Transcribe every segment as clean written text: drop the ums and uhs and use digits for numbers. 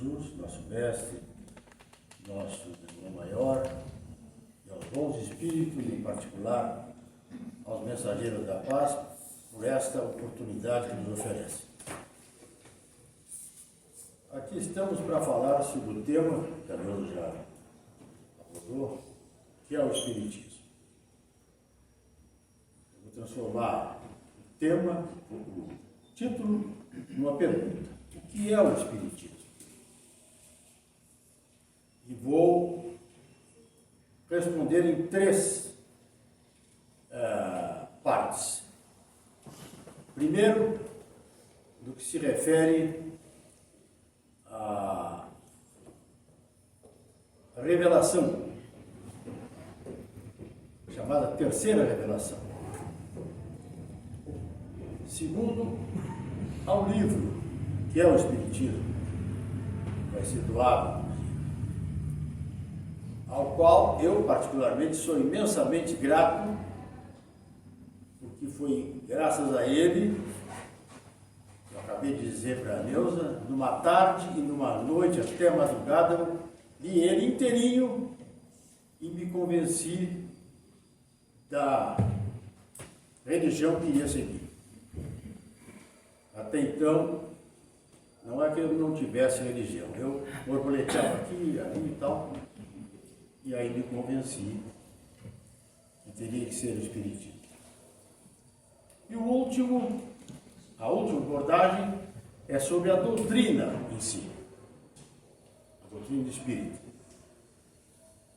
Jesus, nosso mestre, nosso irmão maior, e aos bons espíritos, em particular aos mensageiros da paz, por esta oportunidade que nos oferece. Aqui estamos para falar sobre o tema, que a Deus já abordou, que é o Espiritismo. Eu vou transformar o tema, o título, numa pergunta. O que é o Espiritismo? E vou responder em três partes. Primeiro, do que se refere à revelação, chamada terceira revelação. Segundo, ao livro, que é o Espiritismo, vai ser doado, ao qual eu particularmente sou imensamente grato, porque foi graças a ele, eu acabei de dizer para a Neuza, numa tarde e numa noite até a madrugada, li ele inteirinho e me convenci da religião que ia seguir. Até então, não é que eu não tivesse religião, eu borboleteava aqui, ali e tal, e aí me convenci que teria que ser o Espiritismo. E a última abordagem é sobre a doutrina em si, a doutrina do Espírito,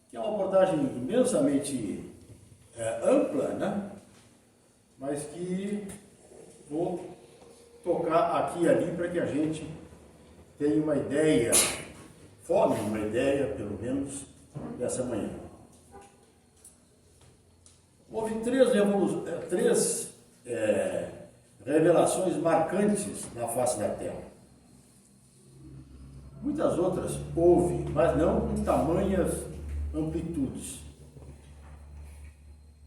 que é uma abordagem imensamente ampla, né? Mas que vou tocar aqui e ali para que a gente tenha uma ideia, forme uma ideia, pelo menos, dessa manhã. Houve três revelações marcantes na face da Terra. Muitas outras houve, mas não com tamanhas amplitudes.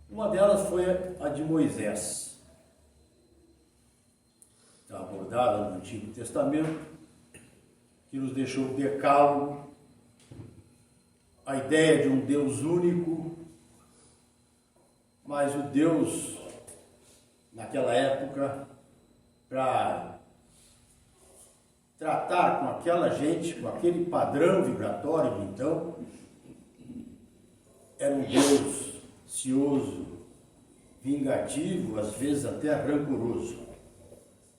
Uma delas foi a de Moisés, está abordada no Antigo Testamento, que nos deixou o decálogo, a ideia de um Deus único, mas o Deus, naquela época, para tratar com aquela gente, com aquele padrão vibratório de então, era um Deus cioso, vingativo, às vezes até rancoroso.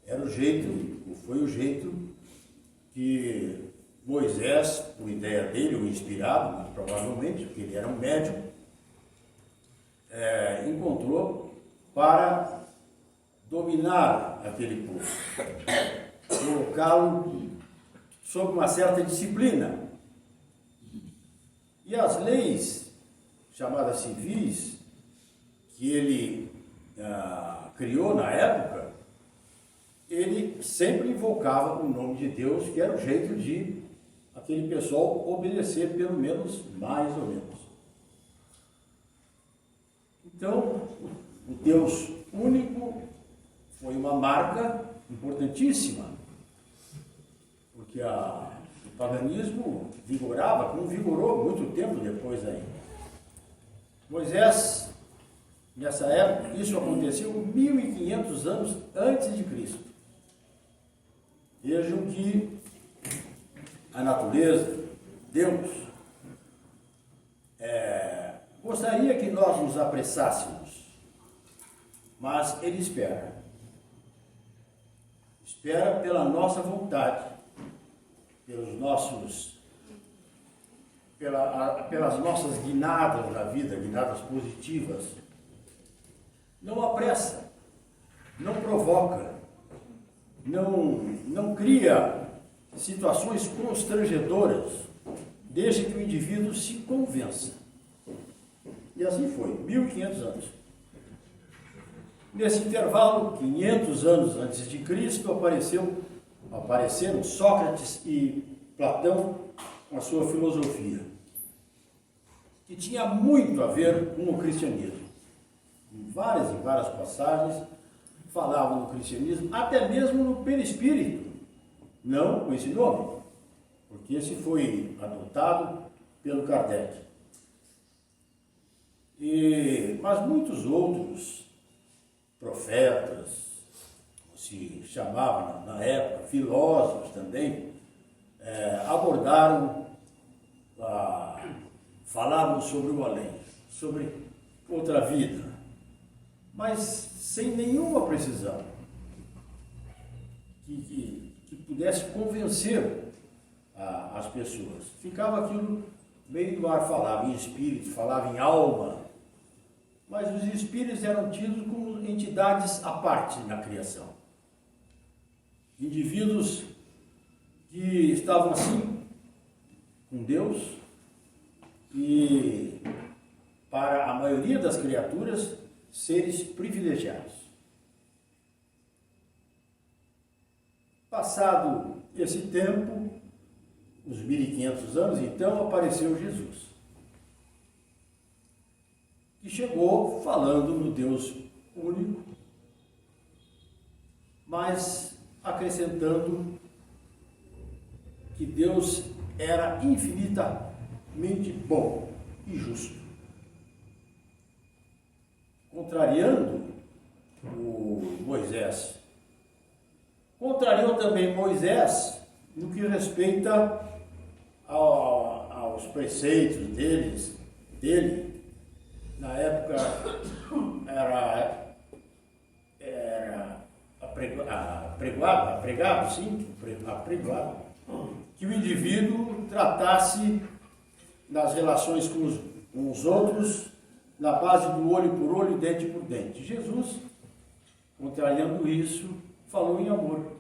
Era o jeito, foi o jeito que Moisés, por ideia dele, o inspirado, muito provavelmente, porque ele era um médium, encontrou para dominar aquele povo, colocá-lo sob uma certa disciplina. E as leis, chamadas civis, que ele criou na época, ele sempre invocava o nome de Deus, que era o jeito de aquele pessoal obedecer, pelo menos, mais ou menos. Então, o Deus único foi uma marca importantíssima, porque o paganismo vigorava, como vigorou muito tempo depois aí. Moisés, nessa época, isso aconteceu 1500 anos antes de Cristo. Vejam que a natureza, Deus, gostaria que nós nos apressássemos, mas Ele espera. Espera pela nossa vontade, pelas nossas guinadas na vida, guinadas positivas. Não apressa, não provoca, não cria situações constrangedoras, desde que o indivíduo se convença. E assim foi, 1500 anos. Nesse intervalo, 500 anos antes de Cristo, apareceram Sócrates e Platão com a sua filosofia, que tinha muito a ver com o cristianismo. Em várias e várias passagens falavam do cristianismo, até mesmo no perispírito, não com esse nome, porque esse foi adotado pelo Kardec. Mas muitos outros profetas, se chamavam na época, filósofos também, abordaram, falavam sobre o além, sobre outra vida, mas sem nenhuma precisão que pudesse convencer as pessoas. Ficava aquilo meio no ar, falava em espírito, falava em alma, mas os espíritos eram tidos como entidades à parte na criação. Indivíduos que estavam assim com Deus e, para a maioria das criaturas, seres privilegiados. Passado esse tempo, os 1500 anos, então apareceu Jesus, que chegou falando no Deus único, mas acrescentando que Deus era infinitamente bom e justo, contrariando o Moisés. Contrariou também Moisés no que respeita aos preceitos dele. Na época era apregoado que o indivíduo tratasse nas relações com os outros na base do olho por olho, dente por dente. Jesus, contrariando isso, falou em amor.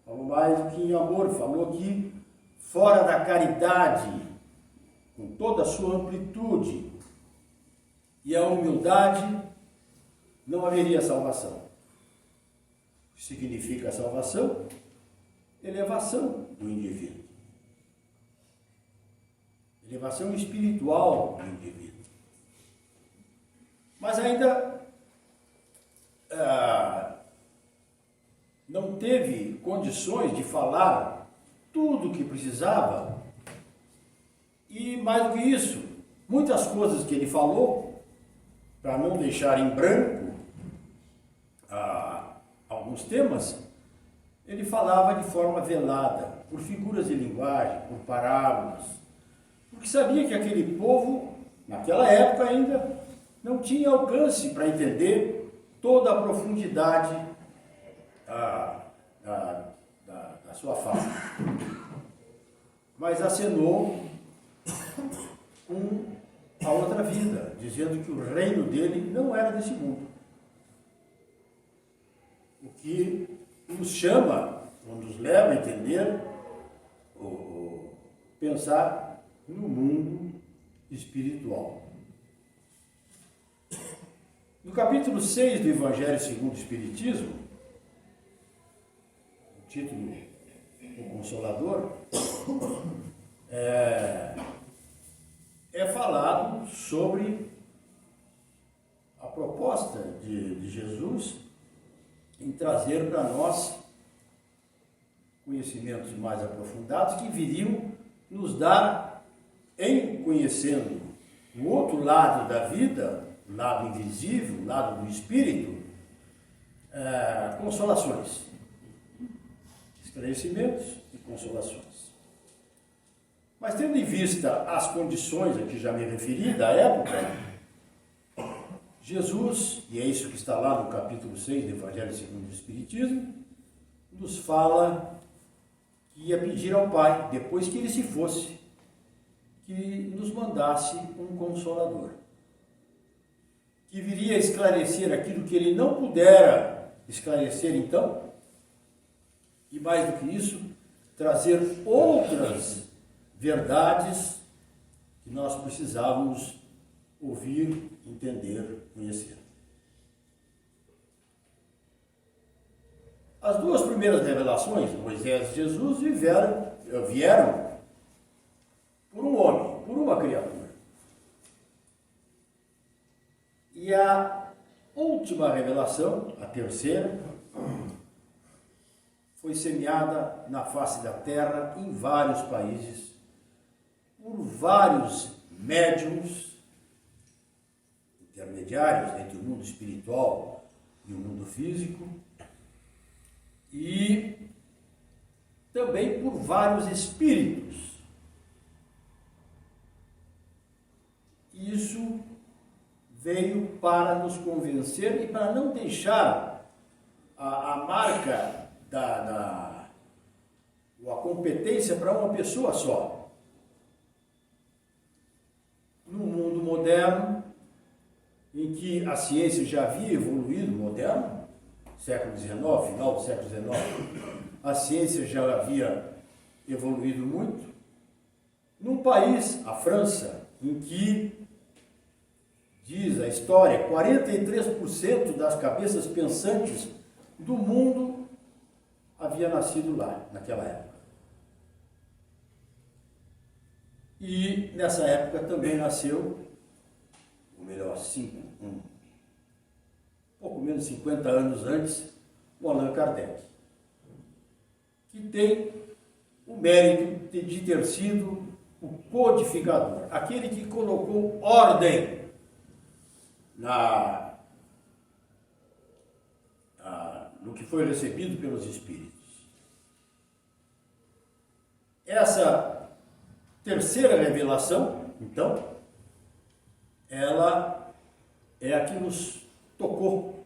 Falou mais do que em amor, falou que fora da caridade, com toda a sua amplitude e a humildade, não haveria salvação. O que significa salvação? Elevação do indivíduo. Elevação espiritual do indivíduo. Mas ainda não teve condições de falar tudo o que precisava. E mais do que isso, muitas coisas que ele falou, para não deixar em branco alguns temas, ele falava de forma velada, por figuras de linguagem, por parábolas, porque sabia que aquele povo, naquela época ainda, não tinha alcance para entender toda a profundidade da sua fala. Mas acenou com a outra vida, dizendo que o reino dele não era desse mundo. O que nos chama, ou nos leva a entender, ou pensar no mundo espiritual. No capítulo 6 do Evangelho segundo o Espiritismo, o título O Consolador, é falado sobre a proposta de Jesus em trazer para nós conhecimentos mais aprofundados que viriam nos dar, em conhecendo o outro lado da vida, o lado invisível, o lado do espírito, consolações, esclarecimentos e consolações. Mas tendo em vista as condições a que já me referi da época, Jesus, e é isso que está lá no capítulo 6 do Evangelho segundo o Espiritismo, nos fala que ia pedir ao Pai, depois que ele se fosse, que nos mandasse um Consolador, que viria esclarecer aquilo que ele não pudera esclarecer então, e mais do que isso, trazer outras verdades que nós precisávamos ouvir, entender, conhecer. As duas primeiras revelações, Moisés e Jesus, vieram por um homem, por uma criatura. E a última revelação, a terceira, foi semeada na face da terra em vários países, por vários médiums intermediários entre o mundo espiritual e o mundo físico, e também por vários espíritos. Isso veio para nos convencer e para não deixar a marca ou a competência para uma pessoa só. No mundo moderno, em que a ciência já havia evoluído, moderno, século XIX, final do século XIX, a ciência já havia evoluído muito. Num país, a França, em que, diz a história, 43% das cabeças pensantes do mundo havia nascido lá, naquela época. E nessa época também nasceu, ou melhor, pouco menos de 50 anos antes, o Allan Kardec, que tem o mérito de ter sido o codificador, aquele que colocou ordem no que foi recebido pelos espíritos. Essa terceira revelação, então, ela é a que nos tocou.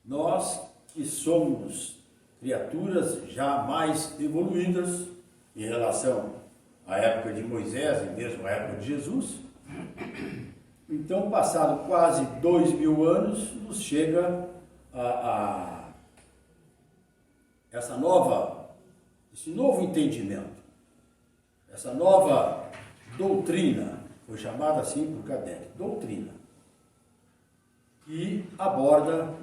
Nós que somos criaturas já mais evoluídas em relação à época de Moisés e mesmo à época de Jesus. Então, passado quase 2000 anos, nos chega esse novo entendimento, essa nova doutrina, foi chamada assim por Kardec, doutrina, que aborda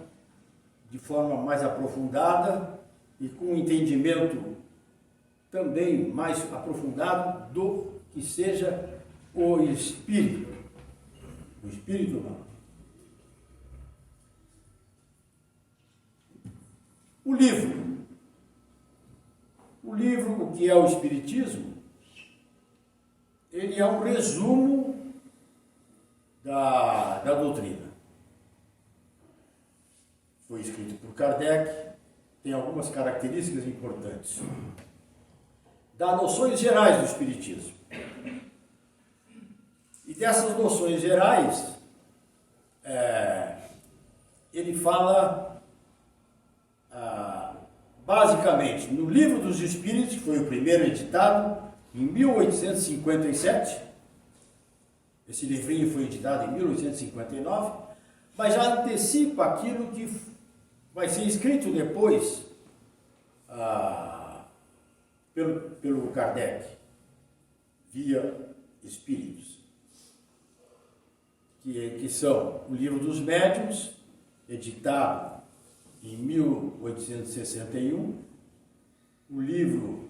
de forma mais aprofundada e com um entendimento também mais aprofundado do que seja o espírito humano. O livro, o que é o Espiritismo, ele é um resumo da doutrina. Foi escrito por Kardec, tem algumas características importantes. Dá noções gerais do Espiritismo. E dessas noções gerais, ele fala basicamente no Livro dos Espíritos, que foi o primeiro editado em 1857. Esse livrinho foi editado em 1859, mas já antecipa aquilo que vai ser escrito depois pelo Kardec, via Espíritos, que são o Livro dos Médiuns, editado em 1861, o livro,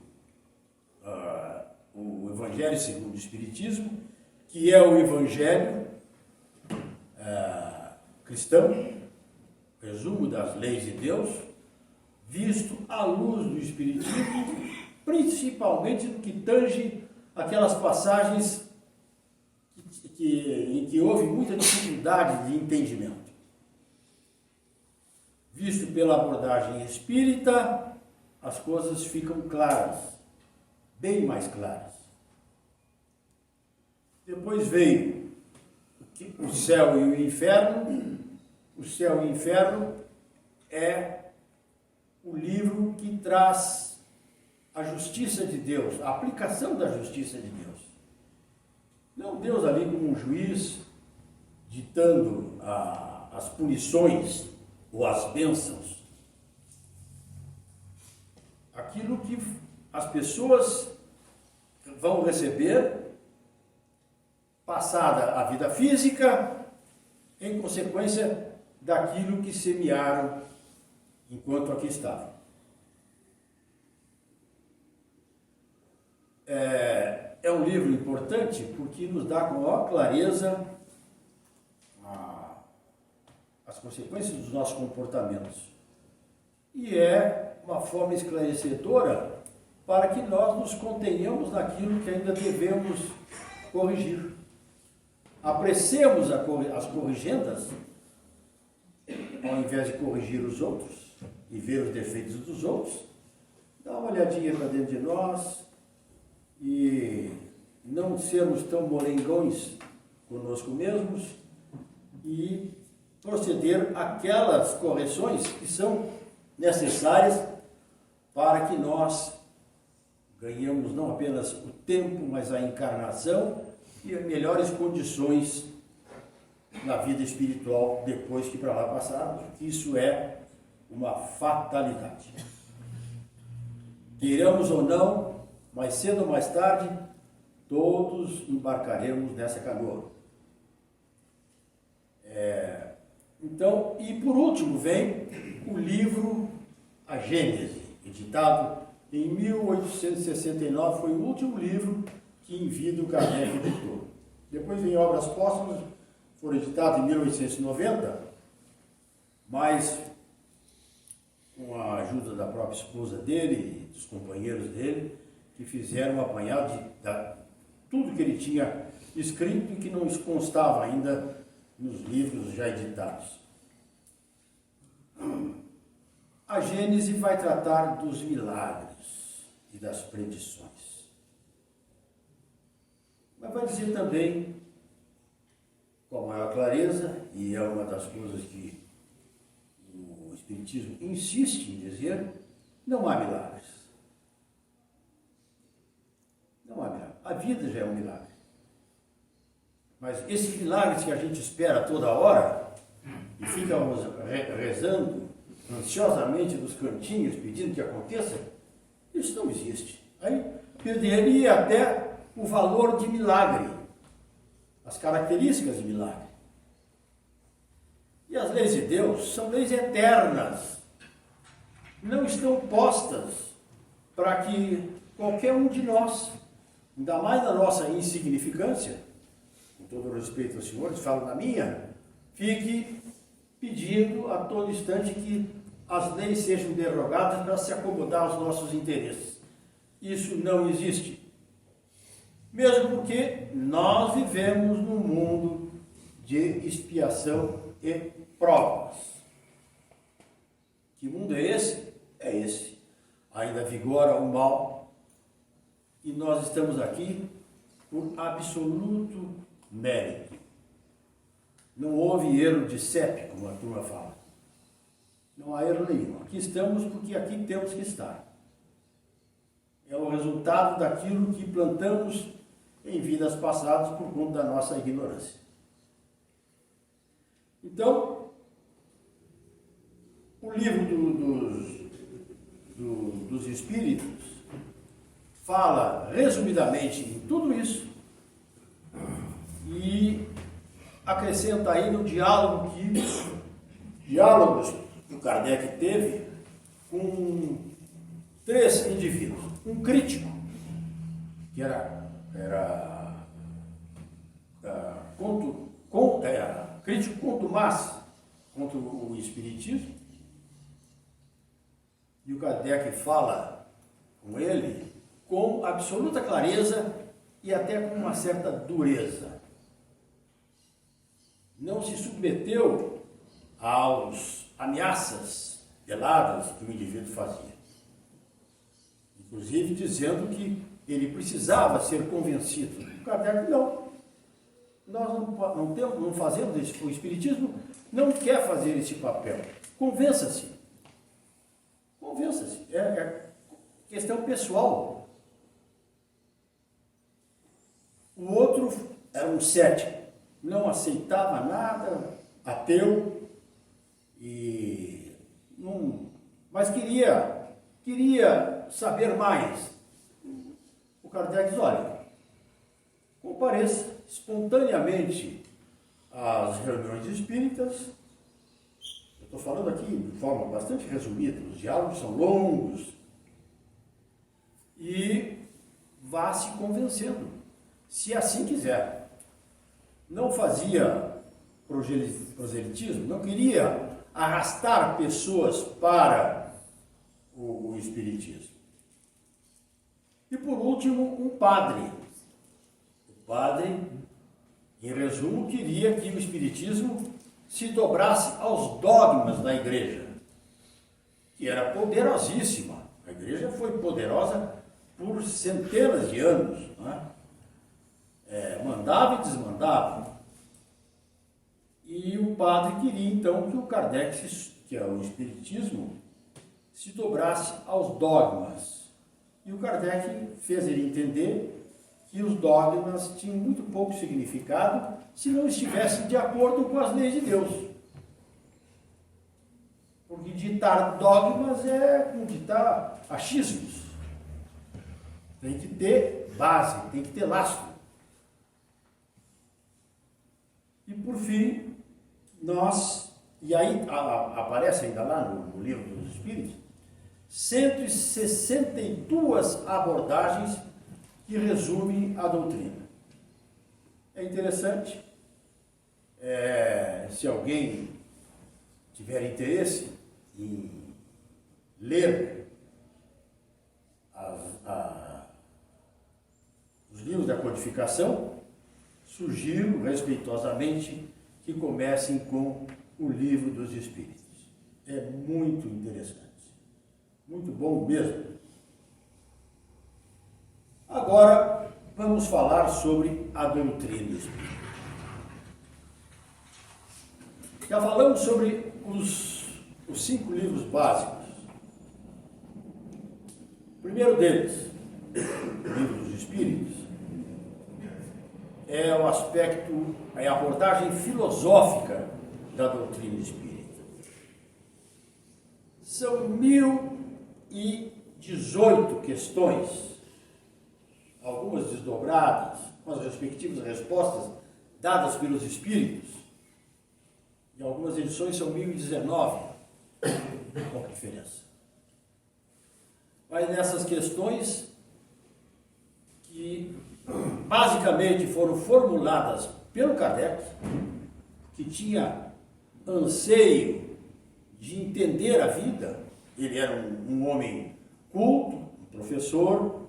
o Evangelho segundo o Espiritismo, que é o Evangelho cristão, resumo das leis de Deus, visto à luz do Espiritismo, principalmente no que tange aquelas passagens em que houve muita dificuldade de entendimento. Visto pela abordagem espírita, as coisas ficam claras, bem mais claras. Depois veio o céu e o inferno. O céu e o inferno é o livro que traz a justiça de Deus, a aplicação da justiça de Deus. Não Deus ali como um juiz, ditando as punições ou as bênçãos. Aquilo que as pessoas vão receber, passada a vida física, em consequência daquilo que semearam enquanto aqui estavam. É um livro importante porque nos dá com maior clareza as consequências dos nossos comportamentos. E é uma forma esclarecedora para que nós nos contenhamos naquilo que ainda devemos corrigir. Apreciemos as corrigendas, ao invés de corrigir os outros e ver os defeitos dos outros, dá uma olhadinha para dentro de nós e não sermos tão morengões conosco mesmos e proceder aquelas correções que são necessárias para que nós ganhemos não apenas o tempo, mas a encarnação e melhores condições na vida espiritual depois que para lá passarmos. Isso é uma fatalidade. Queiramos ou não, mais cedo ou mais tarde, todos embarcaremos nessa canoa. Então, e por último vem o livro A Gênese, editado em 1869, foi o último livro que em vida o Kardec editou. Depois vem Obras Póstumas, foram editadas em 1890, mas com a ajuda da própria esposa dele e dos companheiros dele, que fizeram um apanhado de tudo que ele tinha escrito e que não constava ainda nos livros já editados. A Gênese vai tratar dos milagres e das predições. Mas vai dizer também, com a maior clareza, e é uma das coisas que o Espiritismo insiste em dizer, não há milagres. Não há milagre. A vida já é um milagre. Mas esses milagres que a gente espera toda hora e fica rezando ansiosamente nos cantinhos, pedindo que aconteça, isso não existe. Aí perderia até o valor de milagre, as características de milagre. E as leis de Deus são leis eternas, não estão postas para que qualquer um de nós, ainda mais na nossa insignificância, com todo o respeito aos senhores, falo da minha, fique pedindo a todo instante que as leis sejam derrogadas para se acomodar aos nossos interesses. Isso não existe. Mesmo porque nós vivemos num mundo de expiação e provas. Que mundo é esse? É esse. Ainda vigora o mal e nós estamos aqui por absoluto mérito. Não houve erro de CEP, como a turma fala. Não há erro nenhum. Aqui estamos porque aqui temos que estar. É o resultado daquilo que plantamos em vidas passadas por conta da nossa ignorância. Então, o livro dos Espíritos fala resumidamente em tudo isso e acrescenta aí no diálogos que o Kardec teve com 3 indivíduos. Um crítico, que era crítico contumaz contra o Espiritismo, e o Kardec fala com ele com absoluta clareza e até com uma certa dureza. Não se submeteu às ameaças veladas que o indivíduo fazia. Inclusive dizendo que ele precisava ser convencido. O Kardec não. Nós não fazemos isso. O Espiritismo não quer fazer esse papel. Convença-se. Convença-se. É questão pessoal. O outro era um cético. Não aceitava nada, ateu, mas queria saber mais. O Kardec diz, olha, compareça espontaneamente às reuniões espíritas. Eu estou falando aqui de forma bastante resumida, os diálogos são longos, e vá se convencendo, se assim quiser. Não fazia proselitismo, não queria arrastar pessoas para o Espiritismo. E por último, um padre. O padre, em resumo, queria que o Espiritismo se dobrasse aos dogmas da Igreja, que era poderosíssima. A Igreja foi poderosa por centenas de anos, né? Mandava e desmandava. E o padre queria então que o Kardec, que é o Espiritismo, se dobrasse aos dogmas. E o Kardec fez ele entender que os dogmas tinham muito pouco significado se não estivessem de acordo com as leis de Deus. Porque ditar dogmas é como ditar achismos. Tem que ter base, tem que ter lastro. E por fim, e aí aparece ainda lá no Livro dos Espíritos, 162 abordagens que resumem a doutrina. É interessante, se alguém tiver interesse em ler os livros da codificação, sugiro respeitosamente que comecem com o Livro dos Espíritos. É muito interessante, muito bom mesmo. Agora vamos falar sobre a doutrina espírita. Já falamos sobre os 5 livros básicos. O primeiro deles, o Livro dos Espíritos, é o aspecto, é a abordagem filosófica da doutrina espírita. São 1018 questões, algumas desdobradas, com as respectivas respostas dadas pelos espíritos. Em algumas edições são 1019. Qual a diferença? Mas nessas questões que basicamente foram formuladas pelo Kardec, que tinha anseio de entender a vida. Ele era um homem culto, um professor,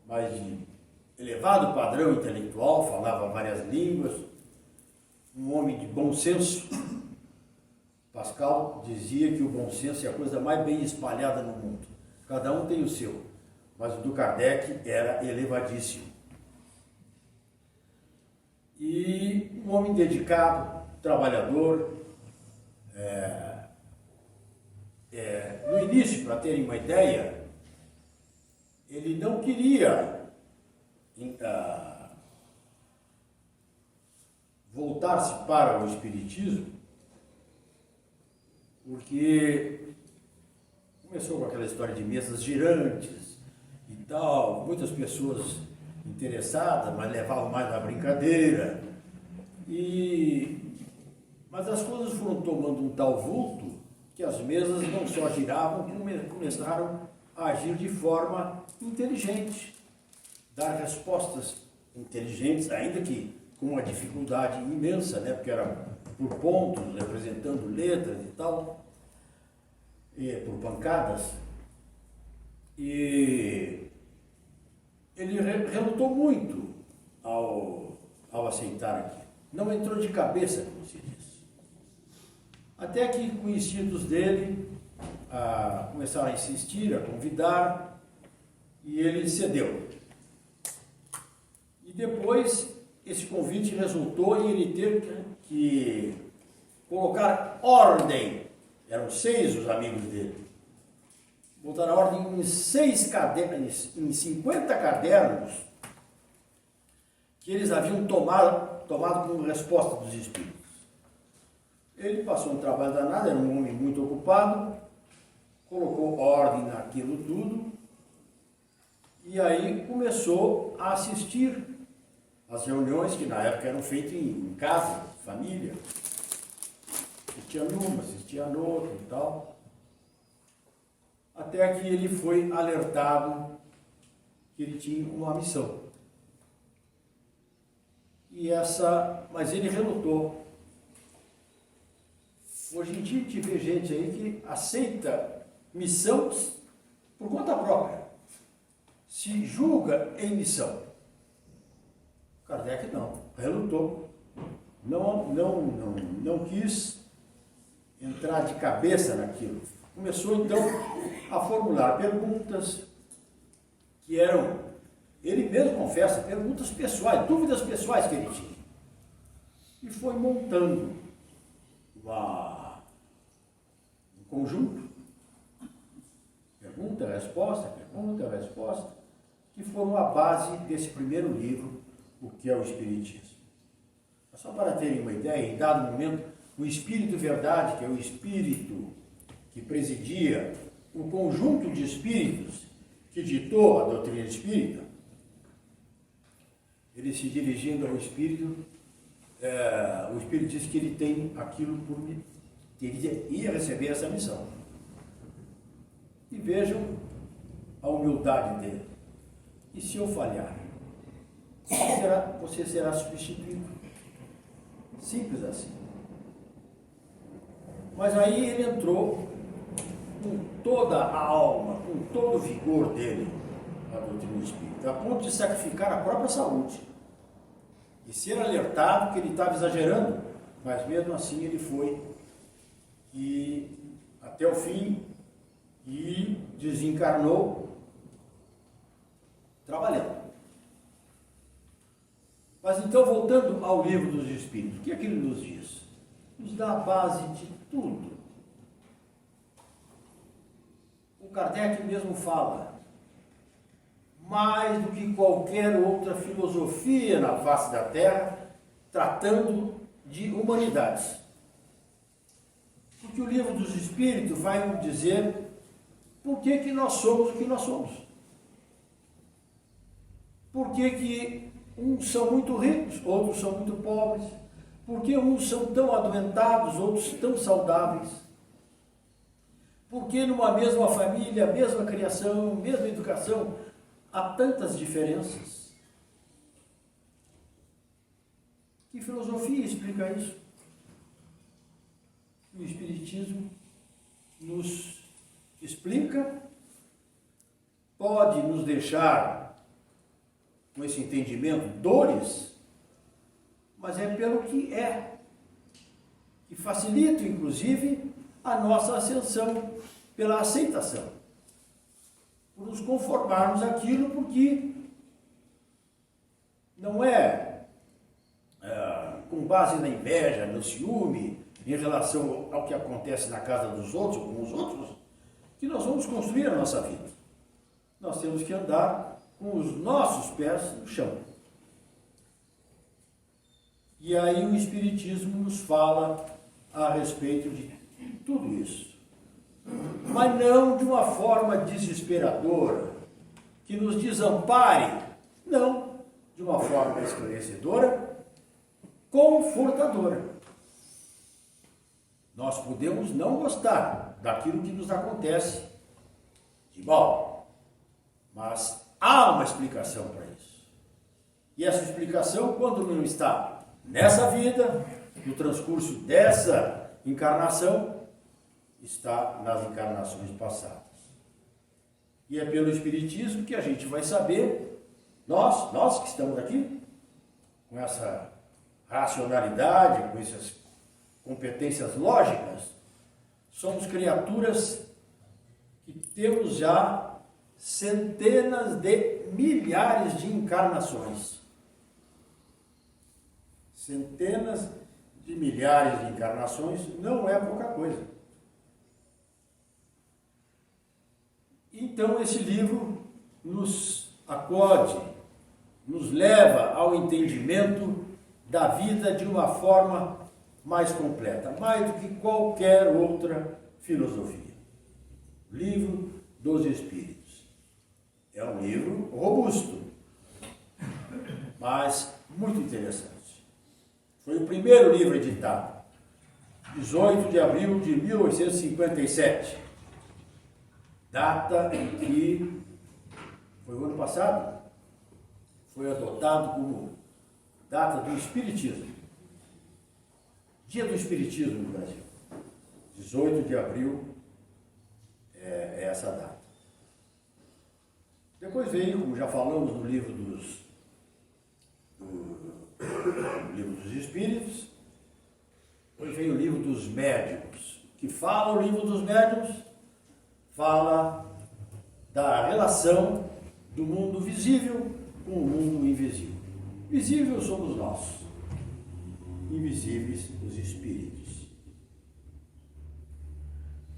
mas de elevado padrão intelectual, falava várias línguas, um homem de bom senso. Pascal dizia que o bom senso é a coisa mais bem espalhada no mundo. Cada um tem o seu, mas o do Kardec era elevadíssimo. E um homem dedicado, trabalhador. No início, para terem uma ideia, ele não queria voltar-se para o Espiritismo, porque começou com aquela história de mesas girantes e tal, muitas pessoas interessadas, mas levavam mais na brincadeira. Mas as coisas foram tomando um tal vulto que as mesas não só giravam, como começaram a agir de forma inteligente, dar respostas inteligentes, ainda que com uma dificuldade imensa, né? Porque era por pontos, representando letras e tal, por pancadas. E ele relutou muito ao aceitar aquilo. Não entrou de cabeça, como se diz. Até que conhecidos dele começaram a insistir, a convidar, e ele cedeu. E depois, esse convite resultou em ele ter que colocar ordem. Eram 6 os amigos dele. Botaram a ordem em 6 cadernos, em 50 cadernos, que eles haviam tomado como resposta dos espíritos. Ele passou um trabalho danado, era um homem muito ocupado, colocou ordem naquilo tudo, e aí começou a assistir às reuniões que na época eram feitas em casa, família. Assistia numa, assistia na outra e tal. Até que ele foi alertado que ele tinha uma missão. Mas ele relutou. Hoje em dia te vê gente aí que aceita missões por conta própria, se julga em missão. Kardec não, relutou, não quis entrar de cabeça naquilo. Começou então a formular perguntas que eram, ele mesmo confessa, perguntas pessoais, dúvidas pessoais que ele tinha. E foi montando um conjunto, pergunta, resposta, que foram a base desse primeiro livro, o que é o Espiritismo. Só para terem uma ideia, em dado momento, o Espírito Verdade, que é o Espírito que presidia o conjunto de espíritos que ditou a doutrina espírita, ele se dirigindo ao Espírito, o Espírito diz que ele tem aquilo por mim, que ele ia receber essa missão. E vejam a humildade dele. E se eu falhar? Você será substituído. Simples assim. Mas aí ele entrou com toda a alma, com todo o vigor dele, a doutrina espírita, a ponto de sacrificar a própria saúde. E ser alertado que ele estava exagerando, mas mesmo assim ele foi e até o fim e desencarnou trabalhando. Mas então, voltando ao livro dos Espíritos, o que é que ele nos diz? Nos dá a base de tudo. O Kardec mesmo fala, mais do que qualquer outra filosofia na face da Terra, tratando de humanidades. Porque o livro dos Espíritos vai nos dizer por que nós somos o que nós somos. Por que uns são muito ricos, outros são muito pobres? Por que uns são tão adoentados, outros tão saudáveis? Por que numa mesma família, mesma criação, mesma educação, há tantas diferenças? Que filosofia explica isso? O Espiritismo nos explica, pode nos deixar com esse entendimento dores, mas é pelo que é, que facilita inclusive a nossa ascensão pela aceitação, por nos conformarmos àquilo, porque não é com base na inveja, no ciúme, em relação ao que acontece na casa dos outros ou com os outros, que nós vamos construir a nossa vida. Nós temos que andar com os nossos pés no chão. E aí o Espiritismo nos fala a respeito de tudo isso. Mas não de uma forma desesperadora, que nos desampare, não, de uma forma esclarecedora, confortadora. Nós podemos não gostar daquilo que nos acontece de mal, mas há uma explicação para isso. E essa explicação, quando não está nessa vida, no transcurso dessa encarnação, está nas encarnações passadas. E é pelo Espiritismo que a gente vai saber, nós que estamos aqui, com essa racionalidade, com essas competências lógicas, somos criaturas que temos já centenas de milhares de encarnações. Centenas de milhares de encarnações não é pouca coisa. Então esse livro nos acode, nos leva ao entendimento da vida de uma forma mais completa, mais do que qualquer outra filosofia. Livro dos Espíritos. É um livro robusto, mas muito interessante. Foi o primeiro livro editado, 18 de abril de 1857, data em que foi o ano passado, foi adotado como data do Espiritismo. Dia do Espiritismo no Brasil. 18 de abril é essa data. Depois veio, como já falamos no livro dos Espíritos, depois veio o livro dos Médiuns. Que fala o livro dos Médiuns? Fala da relação do mundo visível com o mundo invisível. Visível somos nós, invisíveis os espíritos.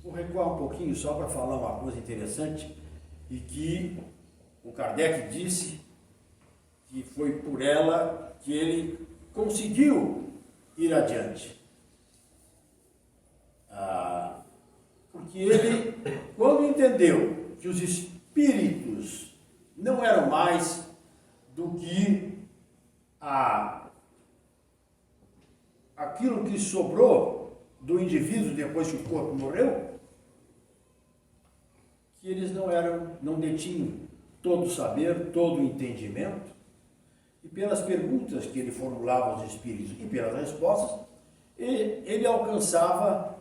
Vou recuar um pouquinho só para falar uma coisa interessante e que o Kardec disse que foi por ela que ele conseguiu ir adiante. Porque ele, quando entendeu que os espíritos não eram mais do que aquilo que sobrou do indivíduo depois que o corpo morreu, que eles não detinham todo o saber, todo o entendimento, e pelas perguntas que ele formulava aos espíritos e pelas respostas, ele alcançava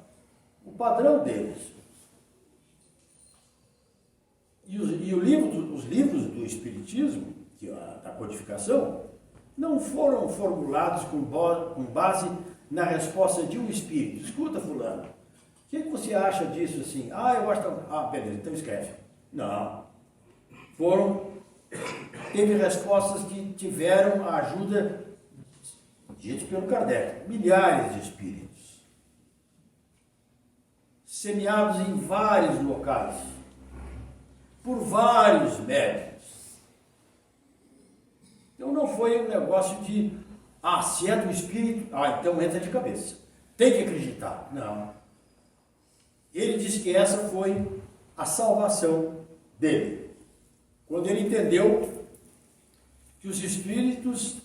o padrão deles. E os livros do Espiritismo, da codificação, não foram formulados com base na resposta de um espírito. Escuta, fulano, o que você acha disso assim? Eu acho que... beleza, então escreve. Não. Teve respostas que tiveram a ajuda, dito pelo Kardec, milhares de espíritos, semeados em vários locais, por vários médicos. Então não foi um negócio de, se é do espírito, então entra de cabeça. Tem que acreditar. Não. Ele disse que essa foi a salvação dele. Quando ele entendeu que os espíritos,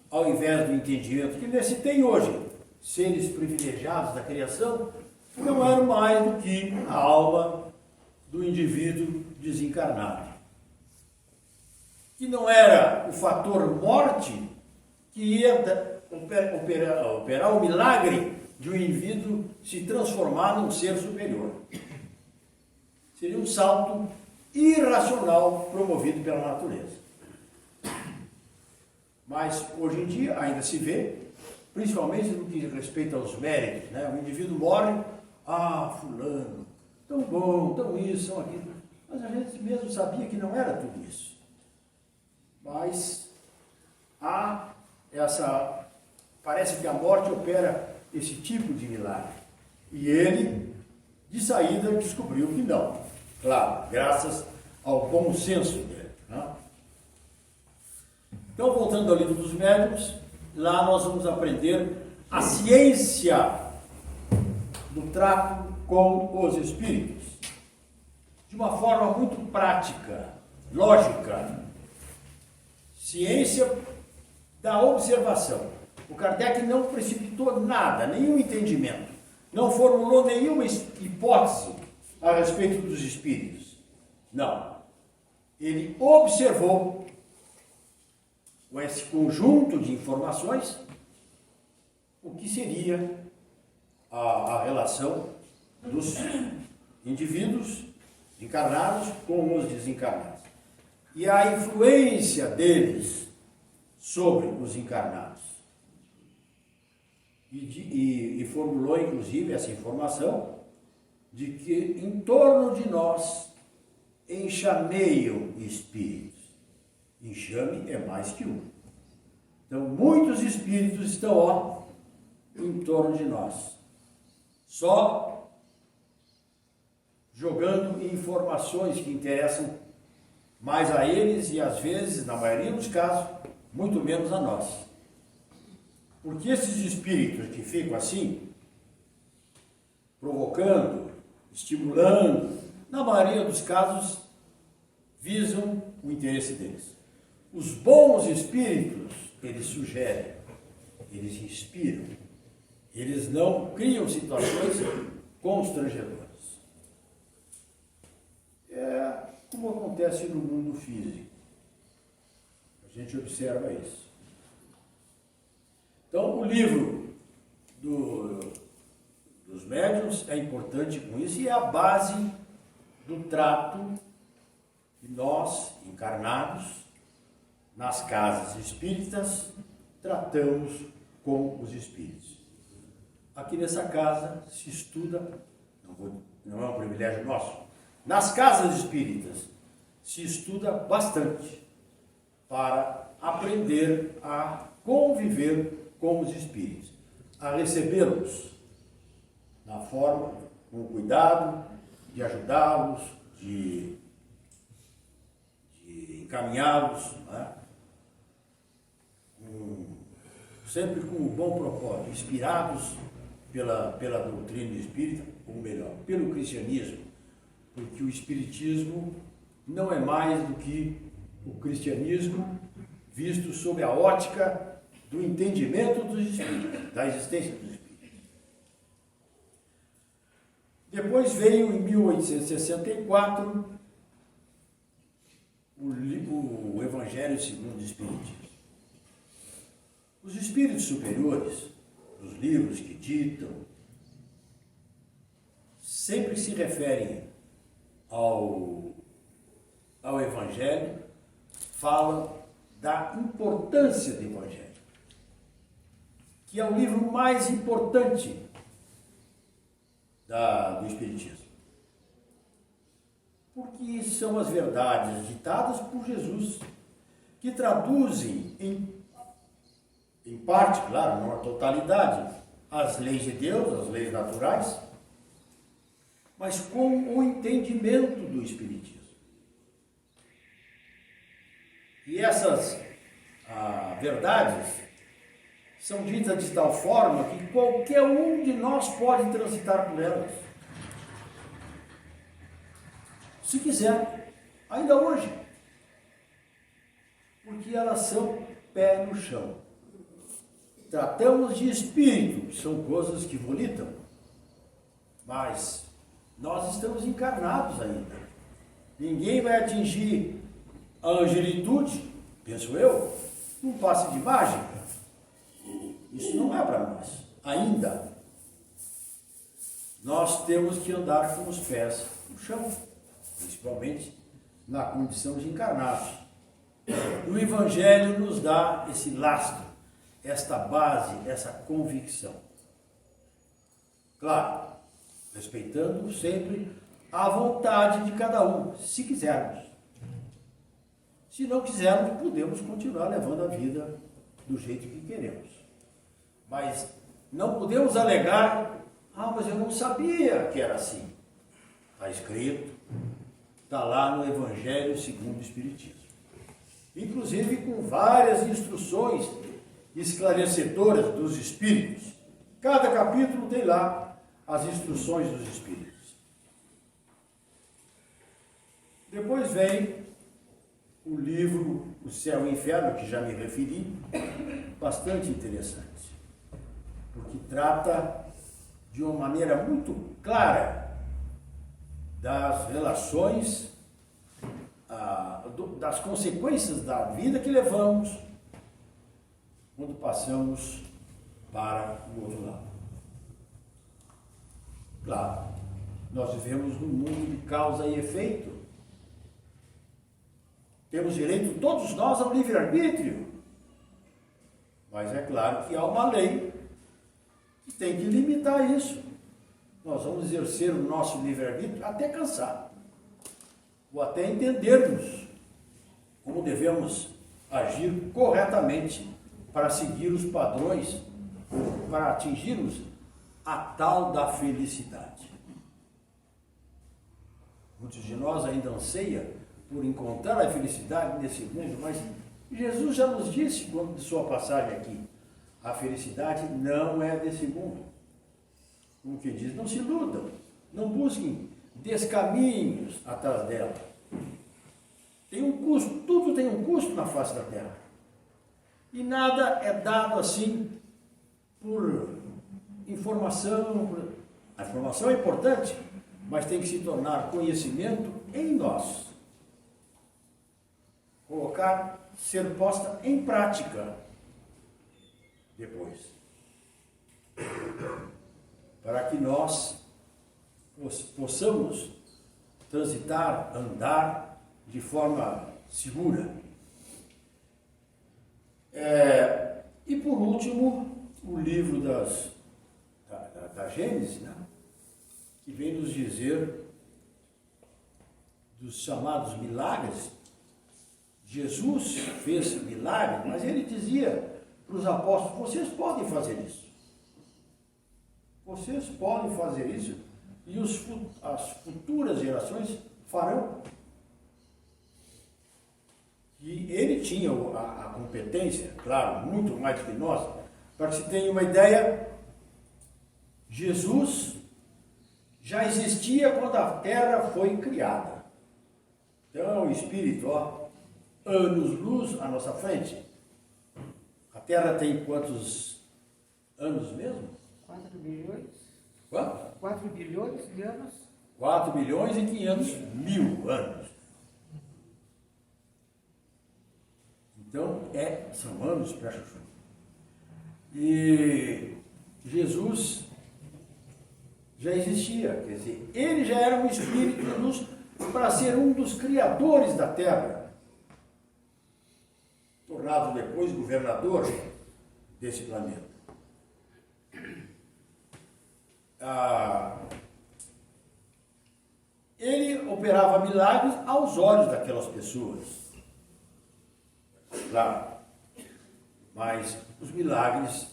ao invés do entendimento que se tem hoje, seres privilegiados da criação, não eram mais do que a alma do indivíduo desencarnado. Que não era o fator morte que ia operar o milagre de um indivíduo se transformar num ser superior. Seria um salto irracional promovido pela natureza. Mas hoje em dia ainda se vê, principalmente no que respeita aos méritos, né? O indivíduo morre, fulano, tão bom, tão isso, tão aquilo. Mas a gente mesmo sabia que não era tudo isso. Mas parece que a morte opera esse tipo de milagre. E ele, de saída, descobriu que não. Claro, graças ao bom senso dele. Né? Então, voltando ao livro dos médiuns, lá nós vamos aprender a ciência do trato com os espíritos, de uma forma muito prática, lógica. Ciência da observação. O Kardec não precipitou nada, nenhum entendimento, não formulou nenhuma hipótese a respeito dos espíritos. Não. Ele observou com esse conjunto de informações o que seria a relação dos indivíduos encarnados com os desencarnados e a influência deles sobre os encarnados. E formulou inclusive essa informação de que em torno de nós enxameiam espíritos. Enxame é mais que um. Então muitos espíritos estão em torno de nós, só jogando informações que interessam mais a eles e às vezes, na maioria dos casos, muito menos a nós. Porque esses espíritos que ficam assim, provocando, estimulando, na maioria dos casos, visam o interesse deles. Os bons espíritos, eles sugerem, eles inspiram, eles não criam situações constrangedoras. É como acontece no mundo físico. A gente observa isso. Então, o livro dos médiuns é importante com isso e é a base do trato E nós, encarnados, nas casas espíritas, tratamos com os espíritos. Aqui nessa casa se estuda, não é um privilégio nosso, nas casas espíritas se estuda bastante para aprender a conviver com os espíritos, a recebê-los na forma, com cuidado, de ajudá-los, de encaminhá-los, né? Sempre com um bom propósito, inspirados pela doutrina espírita, ou melhor, pelo cristianismo, porque o espiritismo não é mais do que o cristianismo visto sob a ótica do entendimento dos espíritos, da existência dos espíritos. Depois veio, em 1864, o Evangelho segundo o Espiritismo. Os espíritos superiores, os livros que ditam, sempre se referem ao Evangelho, falam da importância do Evangelho, que é o livro mais importante do Espiritismo. Porque são as verdades ditadas por Jesus, que traduzem em parte, claro, não a totalidade, as leis de Deus, as leis naturais, mas com o entendimento do Espiritismo. E essas verdades são ditas de tal forma que qualquer um de nós pode transitar por elas, se quiser, ainda hoje, porque elas são pé no chão. Tratamos de espírito, que são coisas que volitam, mas nós estamos encarnados ainda. Ninguém vai atingir a angelitude, penso eu, num passe de mágica. Isso não é para nós, ainda. Nós temos que andar com os pés no chão, principalmente na condição de encarnados. O Evangelho nos dá esse lastro, esta base, essa convicção. Claro, respeitando sempre a vontade de cada um, se quisermos. Se não quisermos, podemos continuar levando a vida do jeito que queremos. Mas não podemos alegar, mas eu não sabia que era assim. Está escrito, está lá no Evangelho segundo o Espiritismo. Inclusive com várias instruções esclarecedoras dos Espíritos. Cada capítulo tem lá as instruções dos Espíritos. Depois vem o livro O Céu e o Inferno, que já me referi, bastante interessante, porque trata de uma maneira muito clara das relações, das consequências da vida que levamos quando passamos para o outro lado. Claro, nós vivemos num mundo de causa e efeito. Temos direito, todos nós, ao livre-arbítrio. Mas é claro que há uma lei que tem que limitar isso. Nós vamos exercer o nosso livre-arbítrio até cansar, ou até entendermos como devemos agir corretamente para seguir os padrões, para atingirmos a tal da felicidade. Muitos de nós ainda anseiam por encontrar a felicidade nesse mundo, mas Jesus já nos disse, quando de sua passagem aqui, a felicidade não é desse mundo. Como que diz, não se iludam, não busquem descaminhos atrás dela. Tem um custo, tudo tem um custo na face da terra. E nada é dado assim por informação. A informação é importante, mas tem que se tornar conhecimento em nós. Colocar, ser posta em prática depois. Para que nós possamos transitar, andar de forma segura. E por último, o livro da Gênesis, né? Que vem nos dizer dos chamados milagres. Jesus fez milagre, mas ele dizia para os apóstolos: vocês podem fazer isso. Vocês podem fazer isso e as futuras gerações farão. E ele tinha a competência, claro, muito mais do que nós. Para que se tenha uma ideia, Jesus já existia quando a Terra foi criada. Então, o Espírito, anos-luz à nossa frente. A Terra tem quantos anos mesmo? 4 bilhões. Quanto? 4 bilhões de anos. 4 bilhões e 500 mil anos. Então, são anos para chuchu. E Jesus já existia, quer dizer, ele já era um espírito de luz para ser um dos criadores da Terra, tornado depois governador desse planeta. Ele operava milagres aos olhos daquelas pessoas. Claro, mas os milagres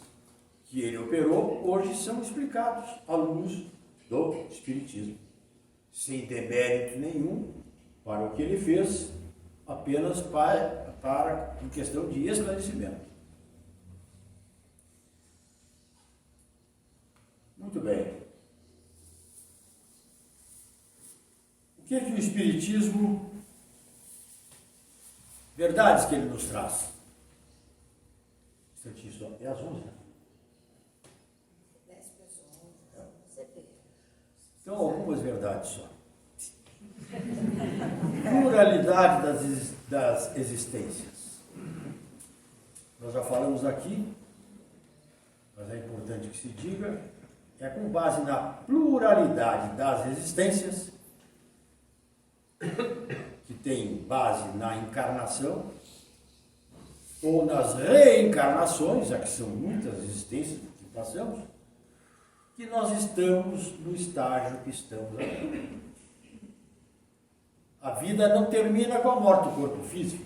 que ele operou hoje são explicados à luz do Espiritismo, sem demérito nenhum para o que ele fez, apenas para em questão de esclarecimento. Muito bem. O que é que o Espiritismo, verdades que ele nos traz? É às 11, né? 10 pessoas, você vê. Então, algumas verdades só. Pluralidade das existências. Nós já falamos aqui, mas é importante que se diga, é com base na pluralidade das existências, que tem base na encarnação, ou nas reencarnações, já que são muitas existências que passamos, que nós estamos no estágio que estamos aqui. A vida não termina com a morte do corpo físico.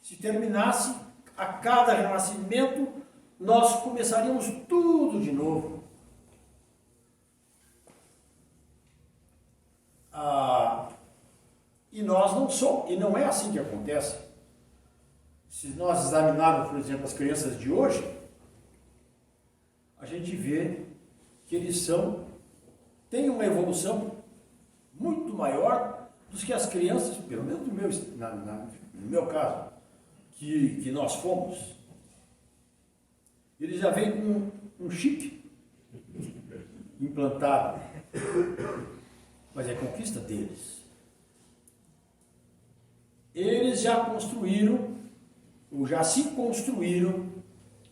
Se terminasse, a cada renascimento, nós começaríamos tudo de novo. E nós não somos, e não é assim que acontece. Se nós examinarmos, por exemplo, as crianças de hoje, a gente vê que eles têm uma evolução muito maior do que as crianças, pelo menos no meu caso, que nós fomos. Eles já vêm com um chip implantado, mas é conquista deles. Eles já construíram, ou já se construíram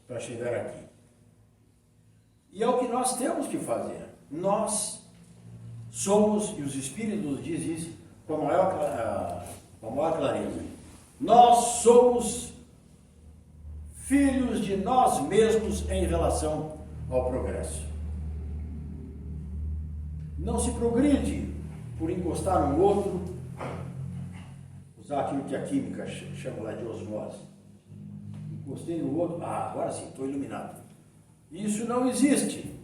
para chegar aqui. E é o que nós temos que fazer. Nós somos, e os Espíritos dizem isso com a maior clareza, nós somos filhos de nós mesmos em relação ao progresso. Não se progride por encostar no outro, usar aquilo que a química chama lá de osmose. Encostei no outro, agora sim, estou iluminado. Isso não existe.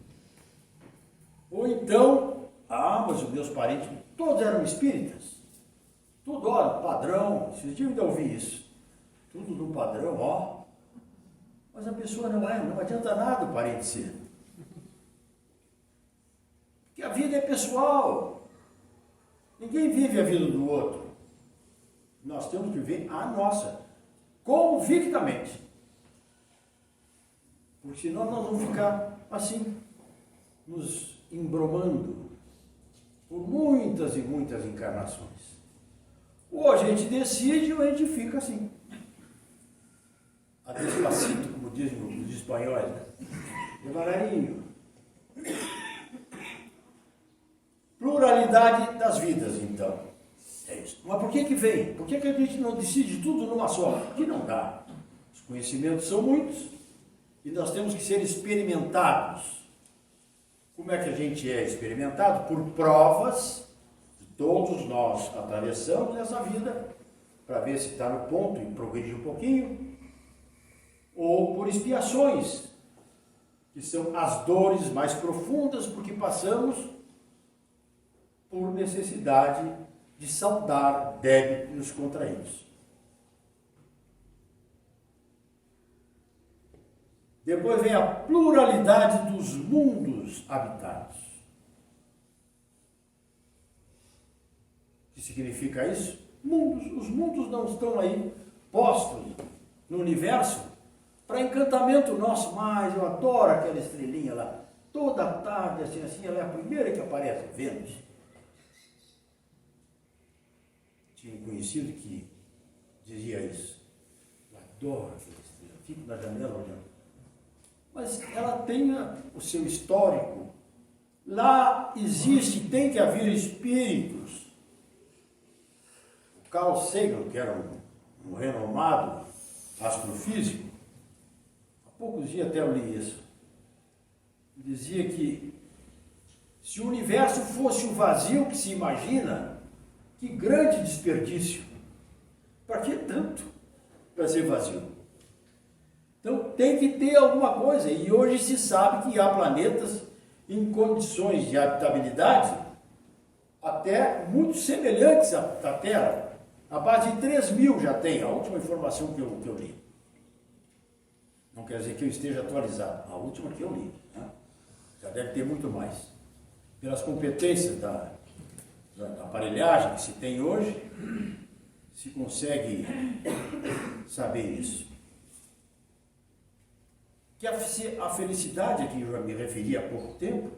Ou então, mas os meus parentes, todos eram espíritas. Tudo, padrão, esses dias eu ainda ouvi isso. Tudo no padrão, Mas a pessoa não adianta nada o parente ser. Porque a vida é pessoal. Ninguém vive a vida do outro. Nós temos que viver a nossa, convictamente. Porque senão nós vamos ficar assim, nos embromando por muitas e muitas encarnações. Ou a gente decide ou a gente fica assim. A despacito, como dizem os espanhóis, né? Devagarinho. Pluralidade das vidas, então. É isso. Mas por que vem? Por que a gente não decide tudo numa só? Porque não dá. Os conhecimentos são muitos e nós temos que ser experimentados. Como é que a gente é experimentado? Por provas que todos nós atravessamos nessa vida, para ver se está no ponto e progredir um pouquinho, ou por expiações, que são as dores mais profundas, porque passamos por necessidade de saldar débitos contraídos. Depois vem a pluralidade dos mundos habitados. O que significa isso? Mundos. Os mundos não estão aí postos no universo para encantamento nosso, mas eu adoro aquela estrelinha lá. Toda tarde, assim, ela é a primeira que aparece, Vênus. Tinha um conhecido que dizia isso. Eu adoro aquela estrela, fico na janela olhando. Mas ela tem o seu histórico. Lá existe, tem que haver espíritos. O Carl Sagan, que era um renomado astrofísico, há poucos dias até eu li isso, dizia que se o universo fosse o vazio que se imagina, que grande desperdício. Para que tanto para ser vazio? Então tem que ter alguma coisa, e hoje se sabe que há planetas em condições de habitabilidade até muito semelhantes à Terra. A base de 3.000 já tem, a última informação que eu li. Não quer dizer que eu esteja atualizado, a última que eu li. Né? Já deve ter muito mais. Pelas competências da aparelhagem que se tem hoje, se consegue saber isso. Que a felicidade a que eu já me referi há pouco tempo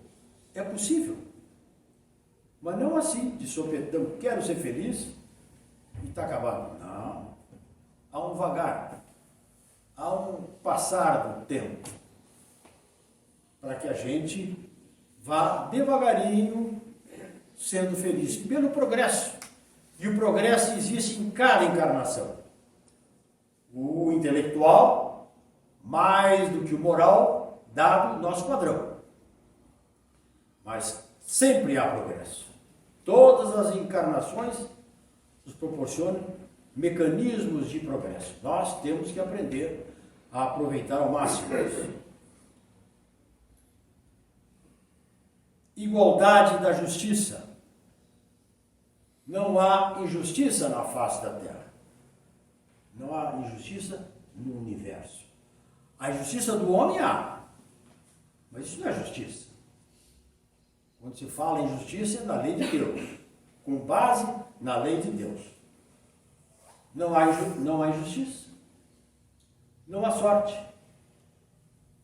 é possível. Mas não assim, de sopetão, quero ser feliz e está acabado. Não. Há um vagar, há um passar do tempo, para que a gente vá devagarinho sendo feliz pelo progresso. E o progresso existe em cada encarnação. O intelectual, mais do que o moral, dado o nosso padrão. Mas sempre há progresso. Todas as encarnações nos proporcionam mecanismos de progresso. Nós temos que aprender a aproveitar ao máximo isso. Igualdade da justiça. Não há injustiça na face da Terra. Não há injustiça no universo. A justiça do homem há, mas isso não é justiça. Quando se fala em justiça, é na lei de Deus, com base na lei de Deus. Não há injustiça, não há sorte,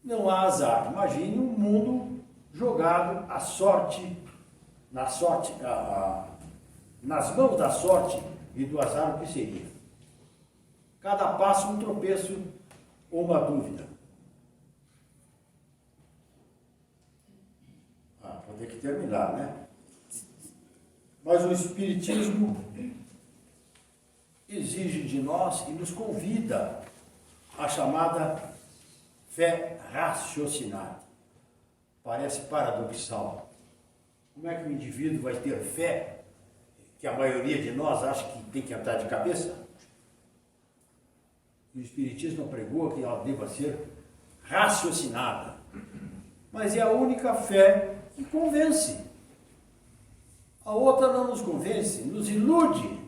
não há azar. Imagine um mundo jogado à sorte, nas mãos da sorte e do azar, o que seria? Cada passo um tropeço ou uma dúvida. Vou ter que terminar, né? Mas o Espiritismo exige de nós e nos convida à chamada fé raciocinada. Parece paradoxal. Como é que o indivíduo vai ter fé que a maioria de nós acha que tem que entrar de cabeça? O Espiritismo pregou que ela deva ser raciocinada. Mas é a única fé que convence. A outra não nos convence, nos ilude.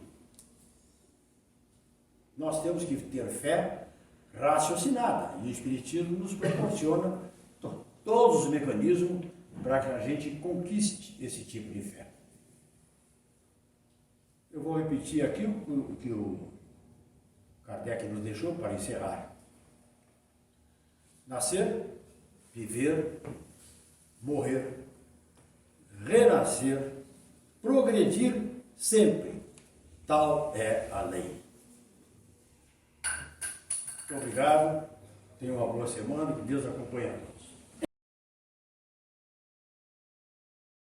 Nós temos que ter fé raciocinada. E o Espiritismo nos proporciona todos os mecanismos para que a gente conquiste esse tipo de fé. Eu vou repetir aqui o que o Kardec nos deixou para encerrar. Nascer, viver, morrer, renascer, progredir sempre. Tal é a lei. Muito obrigado. Tenha uma boa semana. Que Deus acompanhe.